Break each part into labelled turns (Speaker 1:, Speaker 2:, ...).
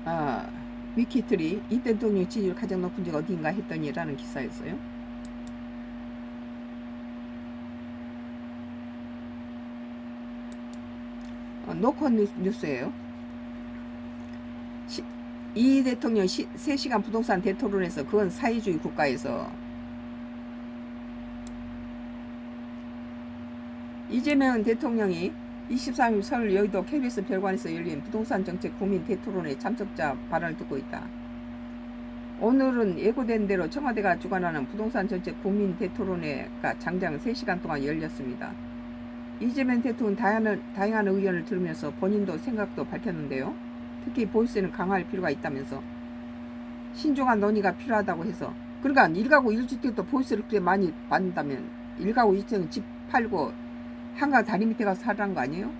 Speaker 1: 아, 위키트리 이 대통령 지지율 가장 높은 적 어디인가 했더니라는 기사였어요. 노컷 뉴스예요. 이 대통령 3시간 부동산 대토론에서 그건 사회주의 국가에서 이재명 대통령이 23일 서울 여의도 KBS 별관에서 열린 부동산 정책 국민 대토론의 참석자 발언을 듣고 있다. 오늘은 예고된 대로 청와대가 주관하는 부동산 정책 국민 대토론회가 장장 3시간 동안 열렸습니다. 이재명 대통령은 다양한 의견을 들으면서 본인도 생각도 밝혔는데요. 특히 보유세는 강화할 필요가 있다면서 신중한 논의가 필요하다고 해서, 그러니까 1가구 1주택도 보유세를 그렇게 많이 받는다면 1가구 1주택은 집 팔고 한강 다리 밑에 가서 살라는 거 아니에요?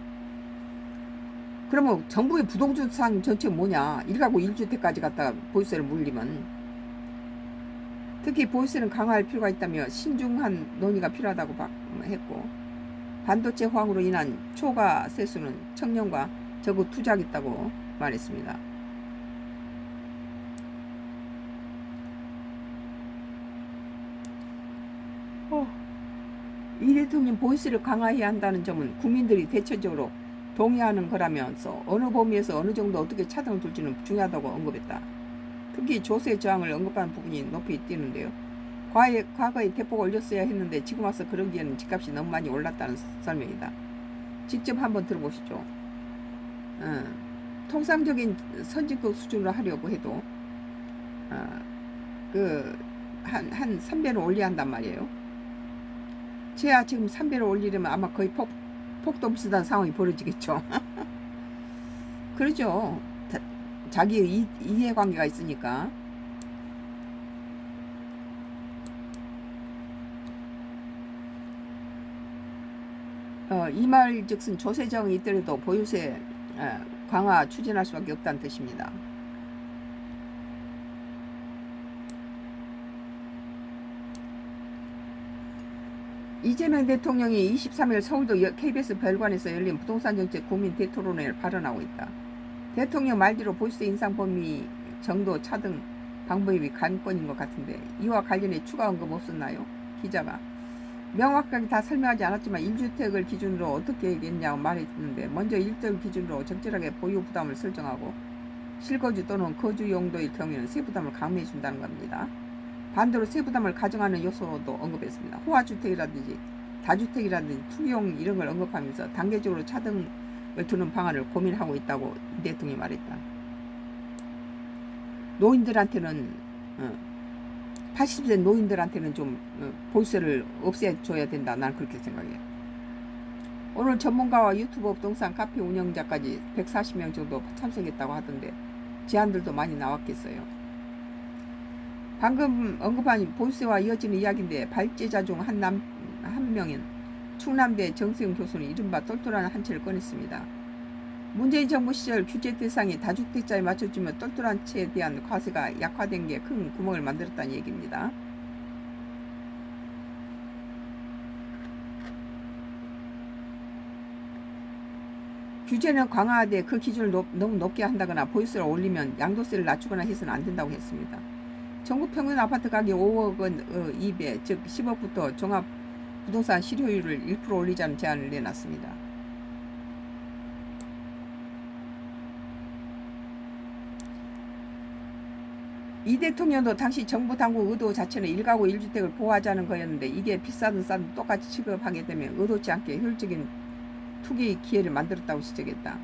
Speaker 1: 그러면 정부의 부동산 정책 뭐냐? 1가구 1주택까지 갖다가 보유세를 물리면. 특히 보유세는 강화할 필요가 있다며 신중한 논의가 필요하다고 했고, 반도체 호황으로 인한 초과 세수는 청년과 적극 투자하겠다고 말했습니다. 이 대통령 보이스를 강화해야 한다는 점은 국민들이 대체적으로 동의하는 거라면서 어느 범위에서 어느 정도 어떻게 차등을 둘지는 중요하다고 언급했다. 특히 조세 저항을 언급한 부분이 높이 뛰는데요. 과거에 대폭 올렸어야 했는데 지금 와서 그러기에는 집값이 너무 많이 올랐다는 설명이다. 직접 한번 들어보시죠. 통상적인 선진국 수준으로 하려고 해도 한 3배를 올려야 한단 말이에요. 제야 지금 3배를 올리려면 아마 거의 폭도 비슷한 상황이 벌어지겠죠. 그러죠. 자기 이해관계가 있으니까. 이 말 즉슨 조세정이 있더라도 보유세 강화 추진할 수밖에 없다는 뜻입니다. 이재명 대통령이 23일 서울도 KBS 별관에서 열린 부동산 정책 국민 대토론회를 발언하고 있다. 대통령 말대로 보유세 인상 범위 정도 차등 방법이 관건인 것 같은데 이와 관련해 추가 언급 없었나요? 기자가 명확하게 다 설명하지 않았지만 1주택을 기준으로 어떻게 하겠냐고 말했는데, 먼저 1절 기준으로 적절하게 보유 부담을 설정하고 실거주 또는 거주 용도일 경우에는 세부담을 강화해 준다는 겁니다. 반대로 세부담을 가정하는 요소도 언급했습니다. 호화주택이라든지 다주택이라든지 투기용 이런 걸 언급하면서 단계적으로 차등을 두는 방안을 고민하고 있다고 이 대통령이 말했다. 노인들한테는 80세 노인들한테는 좀 보유세를 없애줘야 된다. 난 그렇게 생각해요. 오늘 전문가와 유튜버 부동산 카페 운영자까지 140명 정도 참석했다고 하던데 제안들도 많이 나왔겠어요. 방금 언급한 보유세와 이어지는 이야기인데 발제자 중 한 명인 충남대 정세훈 교수는 이른바 똘똘한 한 채를 꺼냈습니다. 문재인 정부 시절 규제 대상이 다주택자에 맞춰주면 똘똘한 채에 대한 과세가 약화된 게 큰 구멍을 만들었다는 얘기입니다. 규제는 강화하되 그 기준을 너무 높게 한다거나 보유세를 올리면 양도세를 낮추거나 해서는 안 된다고 했습니다. 전국 평균 아파트 가격 5억 원 2배, 즉 10억부터 종합 부동산 실효율을 1% 올리자는 제안을 내놨습니다. 이 대통령도 당시 정부 당국 의도 자체는 1가구 1주택을 보호하자는 거였는데 이게 비싸든 싸든 똑같이 취급하게 되면 의도치 않게 효율적인 투기 기회를 만들었다고 지적했다.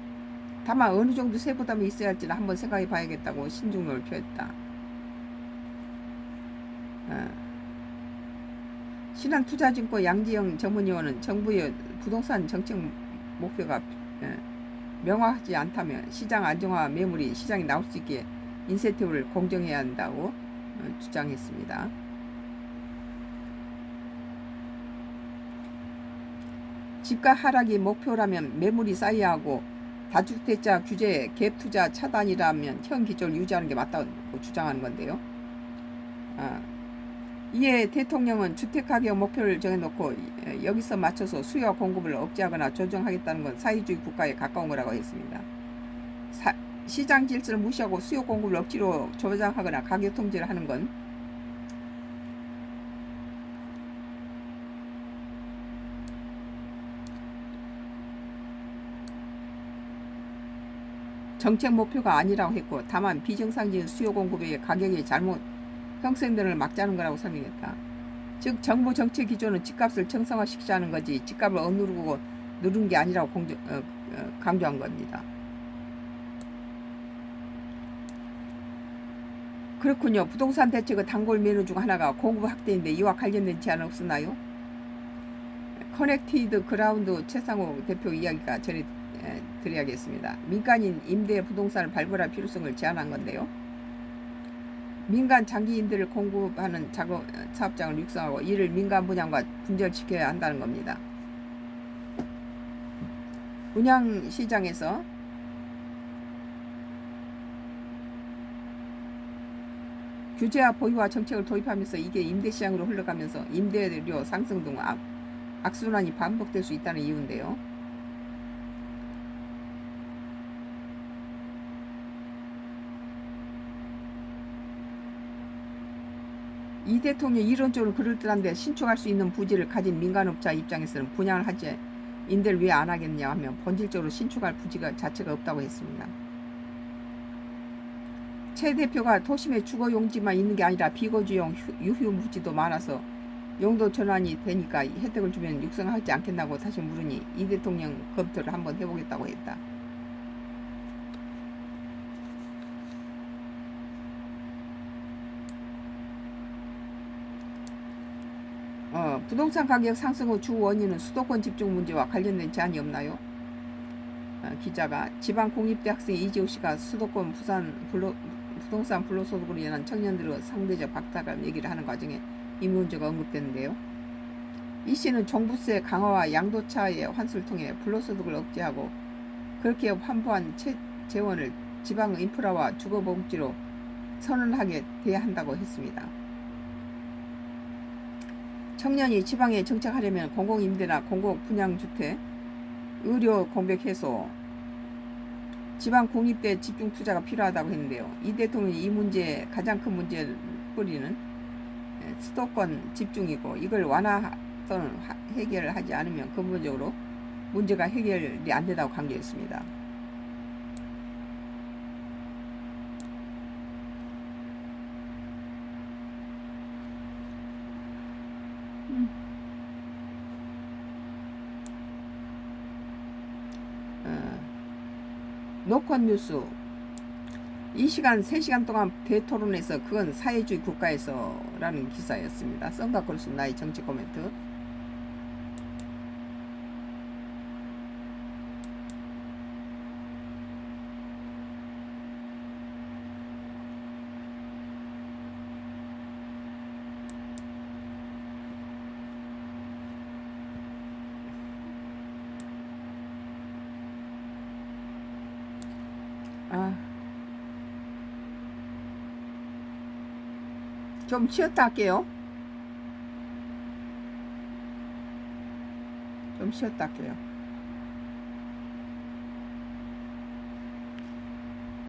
Speaker 1: 다만 어느 정도 세부담이 있어야 할지는 한번 생각해 봐야겠다고 신중을 표했다. 신한투자증권 양지영 전문위원은 정부의 부동산 정책 목표가 명확하지 않다면 시장 안정화 매물이 시장에 나올 수 있게 인센티브를 공정해야 한다고 주장했습니다. 집가 하락이 목표라면 매물이 쌓여야 하고 다주택자 규제 갭투자 차단이라면 현 기조를 유지하는 게 맞다고 주장하는 건데요. 이에 대통령은 주택가격 목표를 정해놓고 여기서 맞춰서 수요와 공급을 억제하거나 조정하겠다는 건 사회주의 국가에 가까운 거라고 했습니다. 시장 질서를 무시하고 수요 공급을 억지로 조장하거나 가격 통제를 하는 건 정책 목표가 아니라고 했고, 다만 비정상적인 수요 공급의 가격이 잘못 형성되는 걸 막자는 거라고 설명했다. 즉 정부 정책 기조는 집값을 정상화시키자는 거지 집값을 억누르고 누른 게 아니라고 강조한 겁니다. 그렇군요. 부동산 대책의 단골 메뉴 중 하나가 공급 확대인데 이와 관련된 제안 없었나요? 커넥티드 그라운드 최상호 대표 이야기가 전해 드려야겠습니다. 민간인 임대 부동산을 발굴할 필요성을 제안한 건데요. 민간 장기 임대를 공급하는 사업장을 육성하고 이를 민간 분양과 분절시켜야 한다는 겁니다. 분양시장에서 규제와 보유와 정책을 도입하면서 이게 임대시장으로 흘러가면서 임대료 상승 등 악순환이 반복될 수 있다는 이유인데요. 이 대통령이 이론적으로 그럴듯한데 신축할 수 있는 부지를 가진 민간업자 입장에서는 분양을 하지 임대를 왜 안 하겠냐 하면 본질적으로 신축할 부지가 자체가 없다고 했습니다. 최 대표가 도심에 주거용지만 있는 게 아니라 비거주용 유휴부지도 많아서 용도 전환이 되니까 혜택을 주면 육성하지 않겠나고 다시 물으니 이 대통령 검토를 한번 해보겠다고 했다. 부동산 가격 상승 후 주 원인은 수도권 집중 문제와 관련된 제안이 없나요? 기자가 지방 공립대 학생 이지호 씨가 수도권 부동산 불로소득으로 인한 청년들의 상대적 박탈감 얘기를 하는 과정에 이 문제가 언급되는데요. 이 씨는 종부세 강화와 양도차의 환수를 통해 불로소득을 억제하고 그렇게 환부한 재원을 지방 인프라와 주거복지로 선언하게 돼야 한다고 했습니다. 청년이 지방에 정착하려면 공공임대나 공공분양주택, 의료 공백 해소, 지방 공립대 집중 투자가 필요하다고 했는데요. 이 대통령이 이 문제의 가장 큰 문제를 뿌리는 수도권 집중이고 이걸 완화 또는 해결을 하지 않으면 근본적으로 문제가 해결이 안 된다고 강조했습니다. 노컷 뉴스 이 시간 3시간 동안 대토론에서 그건 사회주의 국가에서 라는 기사였습니다. 썬가 그럴수 나의 정치 코멘트. 좀 쉬었다 할게요. 좀 쉬었다 할게요.